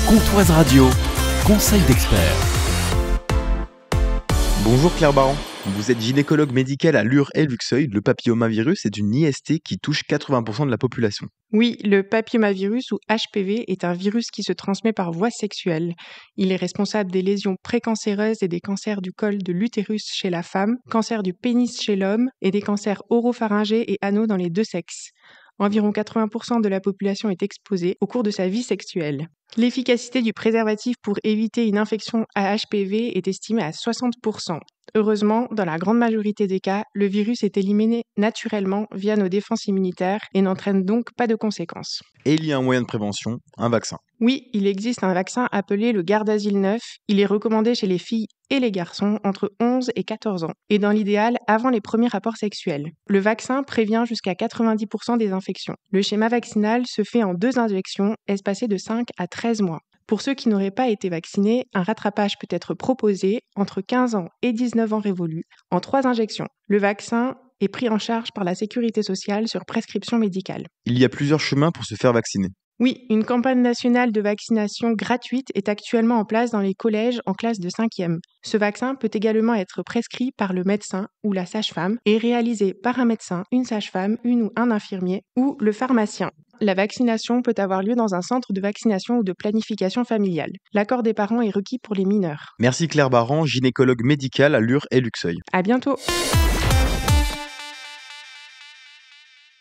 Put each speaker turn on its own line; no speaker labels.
Comtoise Radio, conseil d'experts.
Bonjour Claire Baran, vous êtes gynécologue médicale à Lure et Luxeuil. Le papillomavirus est une IST qui touche 80% de la population.
Oui, le papillomavirus ou HPV est un virus qui se transmet par voie sexuelle. Il est responsable des lésions précancéreuses et des cancers du col de l'utérus chez la femme, cancer du pénis chez l'homme et des cancers oropharyngés et anaux dans les deux sexes. Environ 80% de la population est exposée au cours de sa vie sexuelle. L'efficacité du préservatif pour éviter une infection à HPV est estimée à 60%. Heureusement, dans la grande majorité des cas, le virus est éliminé naturellement via nos défenses immunitaires et n'entraîne donc pas de conséquences.
Et il y a un moyen de prévention, un vaccin.
Oui, il existe un vaccin appelé le Gardasil 9. Il est recommandé chez les filles et les garçons entre 11 et 14 ans, et dans l'idéal avant les premiers rapports sexuels. Le vaccin prévient jusqu'à 90% des infections. Le schéma vaccinal se fait en 2 injections, espacées de 5 à 13 mois. Pour ceux qui n'auraient pas été vaccinés, un rattrapage peut être proposé entre 15 ans et 19 ans révolus en 3 injections. Le vaccin est pris en charge par la Sécurité sociale sur prescription médicale.
Il y a plusieurs chemins pour se faire vacciner.
Oui, une campagne nationale de vaccination gratuite est actuellement en place dans les collèges en classe de 5e. Ce vaccin peut également être prescrit par le médecin ou la sage-femme et réalisé par un médecin, une sage-femme, une ou un infirmier ou le pharmacien. La vaccination peut avoir lieu dans un centre de vaccination ou de planification familiale. L'accord des parents est requis pour les mineurs.
Merci Claire Baran, gynécologue médicale à Lure et Luxeuil.
À bientôt!